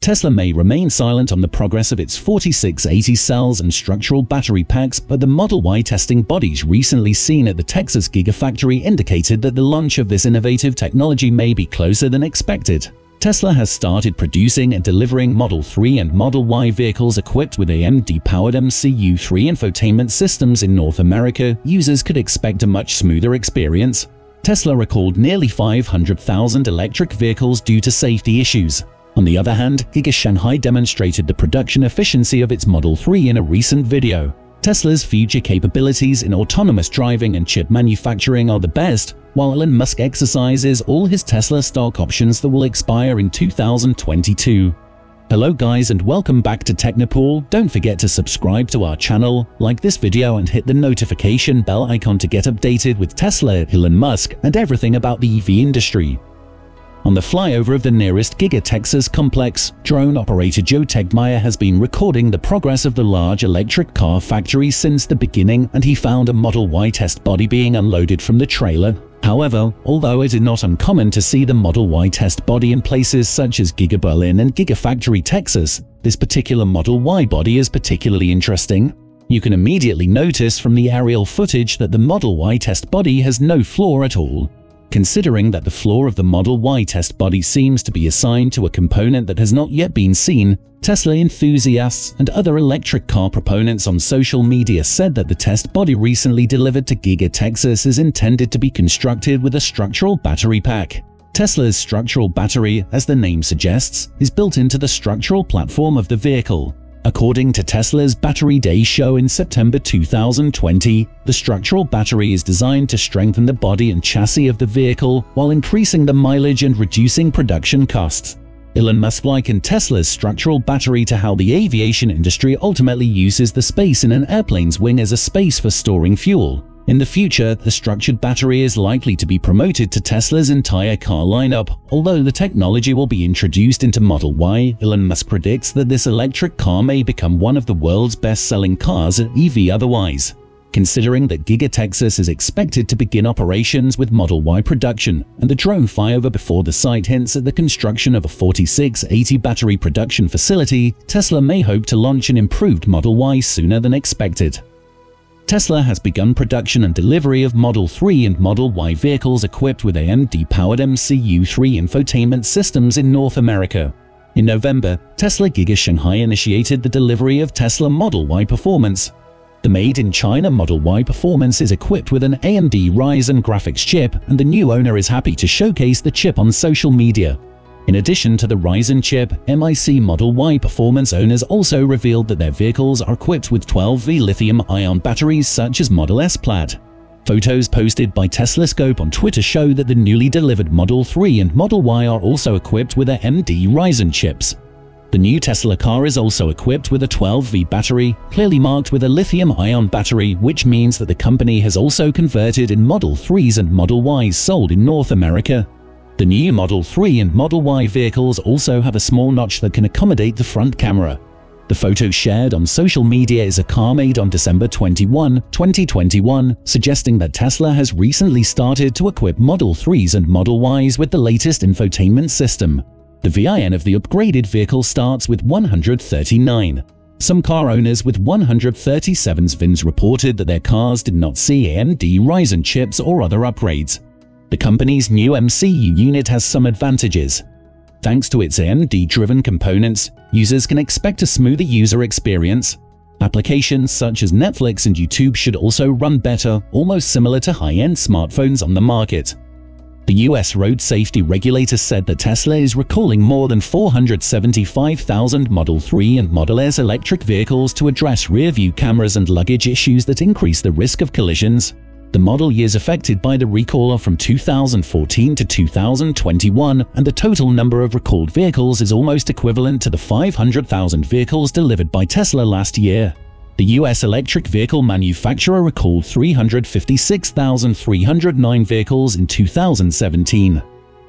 Tesla may remain silent on the progress of its 4680 cells and structural battery packs, but the Model Y testing bodies recently seen at the Texas Gigafactory indicated that the launch of this innovative technology may be closer than expected. Tesla has started producing and delivering Model 3 and Model Y vehicles equipped with AMD-powered MCU3 infotainment systems in North America. Users could expect a much smoother experience. Tesla recalled nearly 500,000 electric vehicles due to safety issues. On the other hand, Giga Shanghai demonstrated the production efficiency of its Model 3 in a recent video. Tesla's future capabilities in autonomous driving and chip manufacturing are the best, while Elon Musk exercises all his Tesla stock options that will expire in 2022. Hello guys and welcome back to Technopool. Don't forget to subscribe to our channel, like this video and hit the notification bell icon to get updated with Tesla, Elon Musk, and everything about the EV industry. On the flyover of the nearest Giga Texas complex, drone operator Joe Tegmeyer has been recording the progress of the large electric car factory since the beginning, and he found a Model Y test body being unloaded from the trailer. However, although it is not uncommon to see the Model Y test body in places such as Giga Berlin and Gigafactory Texas, this particular Model Y body is particularly interesting. You can immediately notice from the aerial footage that the Model Y test body has no floor at all. Considering that the floor of the Model Y test body seems to be assigned to a component that has not yet been seen, Tesla enthusiasts and other electric car proponents on social media said that the test body recently delivered to Giga Texas is intended to be constructed with a structural battery pack. Tesla's structural battery, as the name suggests, is built into the structural platform of the vehicle. According to Tesla's Battery Day show in September 2020, the structural battery is designed to strengthen the body and chassis of the vehicle while increasing the mileage and reducing production costs. Elon Musk likened Tesla's structural battery to how the aviation industry ultimately uses the space in an airplane's wing as a space for storing fuel. In the future, the structured battery is likely to be promoted to Tesla's entire car lineup. Although the technology will be introduced into Model Y, Elon Musk predicts that this electric car may become one of the world's best-selling cars at EV otherwise. Considering that Giga Texas is expected to begin operations with Model Y production, and the drone flyover before the site hints at the construction of a 4680 battery production facility, Tesla may hope to launch an improved Model Y sooner than expected. Tesla has begun production and delivery of Model 3 and Model Y vehicles equipped with AMD-powered MCU3 infotainment systems in North America. In November, Tesla Giga Shanghai initiated the delivery of Tesla Model Y Performance. The made-in-China Model Y Performance is equipped with an AMD Ryzen graphics chip, and the new owner is happy to showcase the chip on social media. In addition to the Ryzen chip, MIC Model Y Performance owners also revealed that their vehicles are equipped with 12V lithium-ion batteries such as Model S Plaid. Photos posted by TeslaScope on Twitter show that the newly delivered Model 3 and Model Y are also equipped with AMD Ryzen chips. The new Tesla car is also equipped with a 12V battery, clearly marked with a lithium-ion battery, which means that the company has also converted in Model 3s and Model Ys sold in North America. The new Model 3 and Model Y vehicles also have a small notch that can accommodate the front camera. The photo shared on social media is a car made on December 21, 2021, suggesting that Tesla has recently started to equip Model 3s and Model Ys with the latest infotainment system. The VIN of the upgraded vehicle starts with 139. Some car owners with 137's VINs reported that their cars did not see AMD Ryzen chips or other upgrades. The company's new MCU unit has some advantages. Thanks to its AMD-driven components, users can expect a smoother user experience. Applications such as Netflix and YouTube should also run better, almost similar to high-end smartphones on the market. The US road safety regulator said that Tesla is recalling more than 475,000 Model 3 and Model S electric vehicles to address rear-view cameras and luggage issues that increase the risk of collisions. The model years affected by the recall are from 2014 to 2021, and the total number of recalled vehicles is almost equivalent to the 500,000 vehicles delivered by Tesla last year. The US electric vehicle manufacturer recalled 356,309 vehicles in 2017.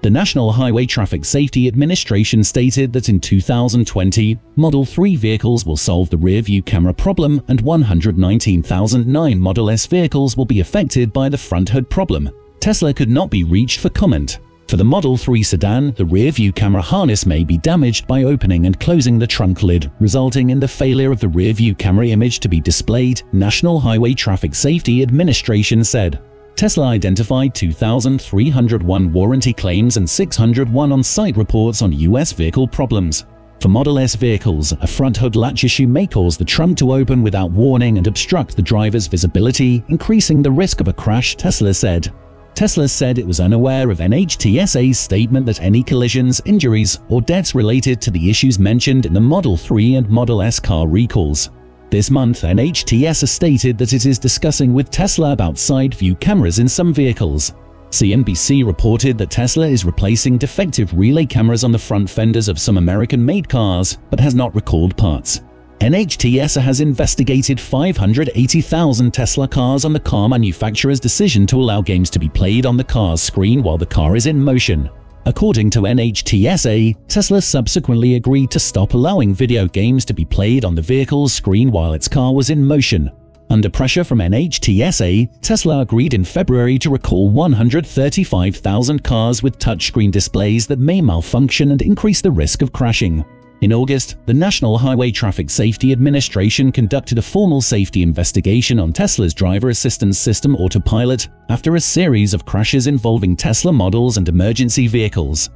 The National Highway Traffic Safety Administration stated that in 2020, Model 3 vehicles will solve the rear-view camera problem and 119,009 Model S vehicles will be affected by the front hood problem. Tesla could not be reached for comment. For the Model 3 sedan, the rear-view camera harness may be damaged by opening and closing the trunk lid, resulting in the failure of the rear-view camera image to be displayed, National Highway Traffic Safety Administration said. Tesla identified 2,301 warranty claims and 601 on-site reports on U.S. vehicle problems. For Model S vehicles, a front hood latch issue may cause the trunk to open without warning and obstruct the driver's visibility, increasing the risk of a crash, Tesla said. Tesla said it was unaware of NHTSA's statement that any collisions, injuries, or deaths related to the issues mentioned in the Model 3 and Model S car recalls. This month, NHTSA stated that it is discussing with Tesla about side-view cameras in some vehicles. CNBC reported that Tesla is replacing defective relay cameras on the front fenders of some American-made cars, but has not recalled parts. NHTSA has investigated 580,000 Tesla cars on the car manufacturer's decision to allow games to be played on the car's screen while the car is in motion. According to NHTSA, Tesla subsequently agreed to stop allowing video games to be played on the vehicle's screen while its car was in motion. Under pressure from NHTSA, Tesla agreed in February to recall 135,000 cars with touchscreen displays that may malfunction and increase the risk of crashing. In August, the National Highway Traffic Safety Administration conducted a formal safety investigation on Tesla's driver assistance system Autopilot after a series of crashes involving Tesla models and emergency vehicles.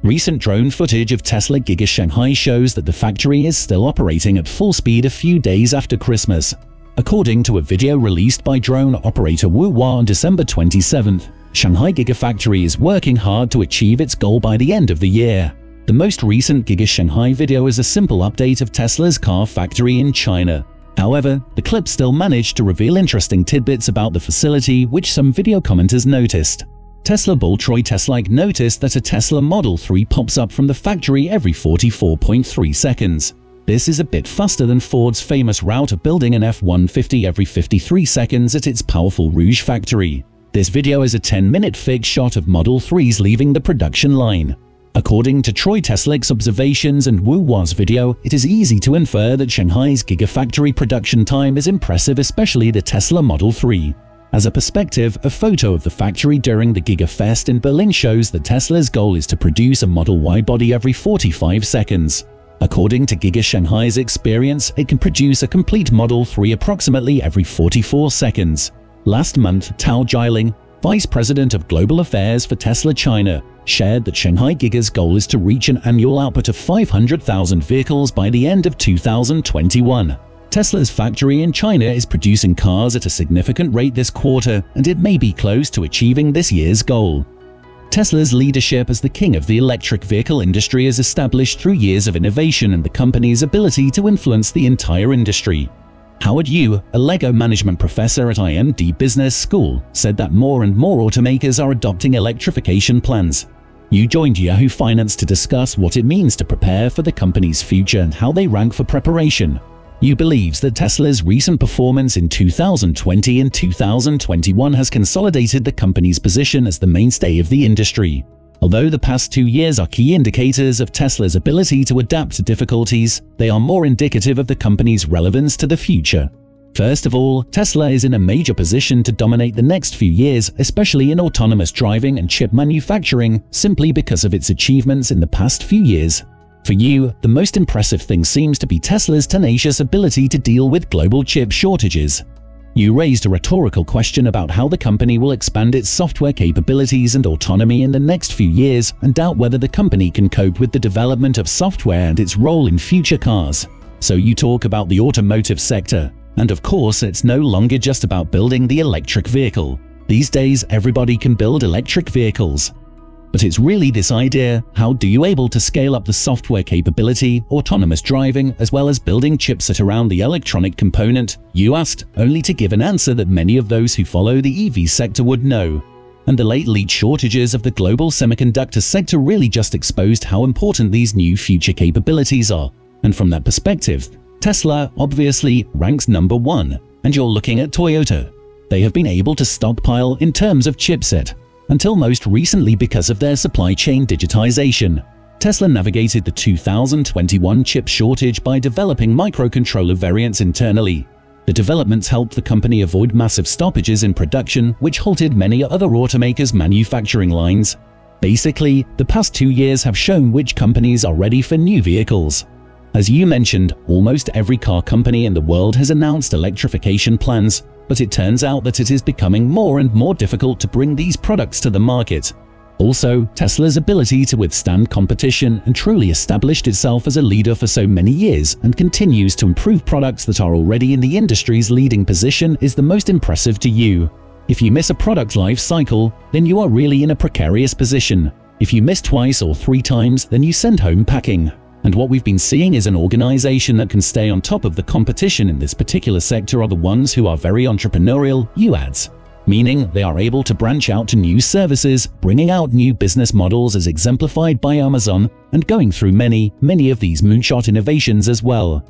Recent drone footage of Tesla Giga Shanghai shows that the factory is still operating at full speed a few days after Christmas. According to a video released by drone operator Wuhua on December 27th, Shanghai Gigafactory is working hard to achieve its goal by the end of the year. The most recent Giga Shanghai video is a simple update of Tesla's car factory in China. However, the clip still managed to reveal interesting tidbits about the facility which some video commenters noticed. Tesla bull Troy Teslike noticed that a Tesla Model 3 pops up from the factory every 44.3 seconds. This is a bit faster than Ford's famous route of building an F-150 every 53 seconds at its powerful Rouge factory. This video is a 10-minute fake shot of Model 3s leaving the production line. According to Troy Tesla's observations and Wuhua's video, it is easy to infer that Shanghai's Gigafactory production time is impressive, especially the Tesla Model 3. As a perspective, a photo of the factory during the Gigafest in Berlin shows that Tesla's goal is to produce a Model Y body every 45 seconds. According to Giga Shanghai's experience, it can produce a complete Model 3 approximately every 44 seconds. Last month, Tao Jiling, Vice President of Global Affairs for Tesla China, shared that Shanghai Giga's goal is to reach an annual output of 500,000 vehicles by the end of 2021. Tesla's factory in China is producing cars at a significant rate this quarter, and it may be close to achieving this year's goal. Tesla's leadership as the king of the electric vehicle industry is established through years of innovation and the company's ability to influence the entire industry. Howard Yu, a Lego management professor at IMD Business School, said that more and more automakers are adopting electrification plans. Yu joined Yahoo Finance to discuss what it means to prepare for the company's future and how they rank for preparation. Yu believes that Tesla's recent performance in 2020 and 2021 has consolidated the company's position as the mainstay of the industry. Although the past 2 years are key indicators of Tesla's ability to adapt to difficulties, they are more indicative of the company's relevance to the future. First of all, Tesla is in a major position to dominate the next few years, especially in autonomous driving and chip manufacturing, simply because of its achievements in the past few years. For you, the most impressive thing seems to be Tesla's tenacious ability to deal with global chip shortages. You raised a rhetorical question about how the company will expand its software capabilities and autonomy in the next few years and doubt whether the company can cope with the development of software and its role in future cars. So you talk about the automotive sector. And of course, it's no longer just about building the electric vehicle. These days, everybody can build electric vehicles. But it's really this idea: how do you able to scale up the software capability, autonomous driving, as well as building chipset around the electronic component, you asked, only to give an answer that many of those who follow the EV sector would know. And the late lead shortages of the global semiconductor sector really just exposed how important these new future capabilities are. And from that perspective, Tesla obviously ranks number 1. And you're looking at Toyota. They have been able to stockpile in terms of chipset, until most recently because of their supply chain digitization. Tesla navigated the 2021 chip shortage by developing microcontroller variants internally. The developments helped the company avoid massive stoppages in production, which halted many other automakers' manufacturing lines. Basically, the past 2 years have shown which companies are ready for new vehicles. As you mentioned, almost every car company in the world has announced electrification plans, but it turns out that it is becoming more and more difficult to bring these products to the market. Also, Tesla's ability to withstand competition and truly established itself as a leader for so many years and continues to improve products that are already in the industry's leading position is the most impressive to you. If you miss a product life cycle, then you are really in a precarious position. If you miss twice or 3 times, then you send home packing. And what we've been seeing is an organization that can stay on top of the competition in this particular sector are the ones who are very entrepreneurial, UADs. Meaning they are able to branch out to new services, bringing out new business models as exemplified by Amazon, and going through many of these moonshot innovations as well.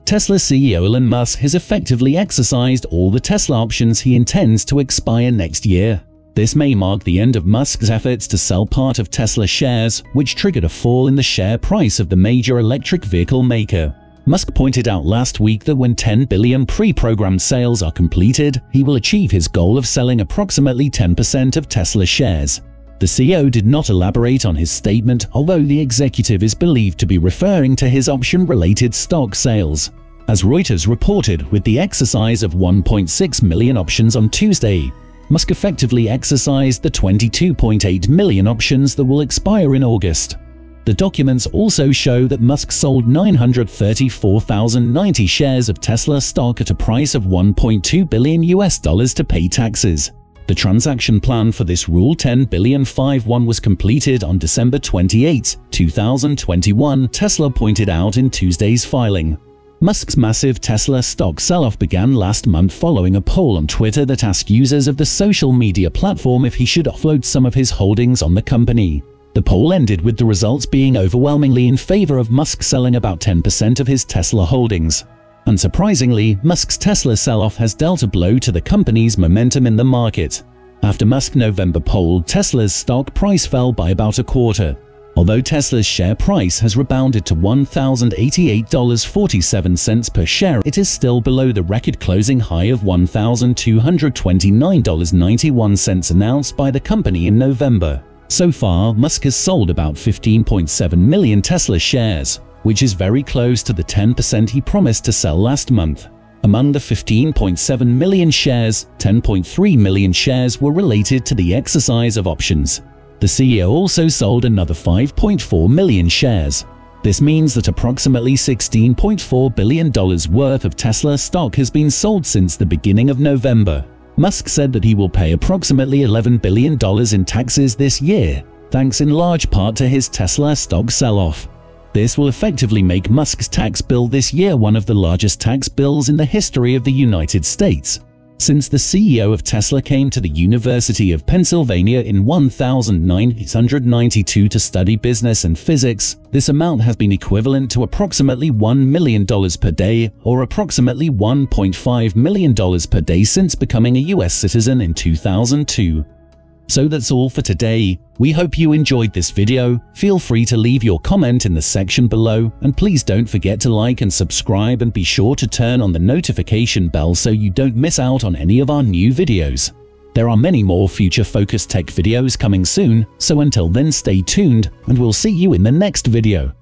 Tesla CEO Elon Musk has effectively exercised all the Tesla options he intends to expire next year. This may mark the end of Musk's efforts to sell part of Tesla shares, which triggered a fall in the share price of the major electric vehicle maker. Musk pointed out last week that when 10 billion pre-programmed sales are completed, he will achieve his goal of selling approximately 10% of Tesla shares. The CEO did not elaborate on his statement, although the executive is believed to be referring to his option-related stock sales. As Reuters reported, with the exercise of 1.6 million options on Tuesday, Musk effectively exercised the 22.8 million options that will expire in August. The documents also show that Musk sold 934,090 shares of Tesla stock at a price of $1.2 billion to pay taxes. The transaction plan for this Rule 10 billion 5-1 was completed on December 28, 2021, Tesla pointed out in Tuesday's filing. Musk's massive Tesla stock sell-off began last month following a poll on Twitter that asked users of the social media platform if he should offload some of his holdings on the company. The poll ended with the results being overwhelmingly in favor of Musk selling about 10% of his Tesla holdings. Unsurprisingly, Musk's Tesla sell-off has dealt a blow to the company's momentum in the market. After Musk's November poll, Tesla's stock price fell by about a quarter. Although Tesla's share price has rebounded to $1,088.47 per share, it is still below the record closing high of $1,229.91 announced by the company in November. So far, Musk has sold about 15.7 million Tesla shares, which is very close to the 10% he promised to sell last month. Among the 15.7 million shares, 10.3 million shares were related to the exercise of options. The CEO also sold another 5.4 million shares. This means that approximately $16.4 billion worth of Tesla stock has been sold since the beginning of November. Musk said that he will pay approximately $11 billion in taxes this year, thanks in large part to his Tesla stock sell-off. This will effectively make Musk's tax bill this year one of the largest tax bills in the history of the United States. Since the CEO of Tesla came to the University of Pennsylvania in 1992 to study business and physics, this amount has been equivalent to approximately $1 million per day or approximately $1.5 million per day since becoming a US citizen in 2002. So that's all for today. We hope you enjoyed this video. Feel free to leave your comment in the section below, and please don't forget to like and subscribe, and be sure to turn on the notification bell so you don't miss out on any of our new videos. There are many more future-focused tech videos coming soon, so until then stay tuned, and we'll see you in the next video.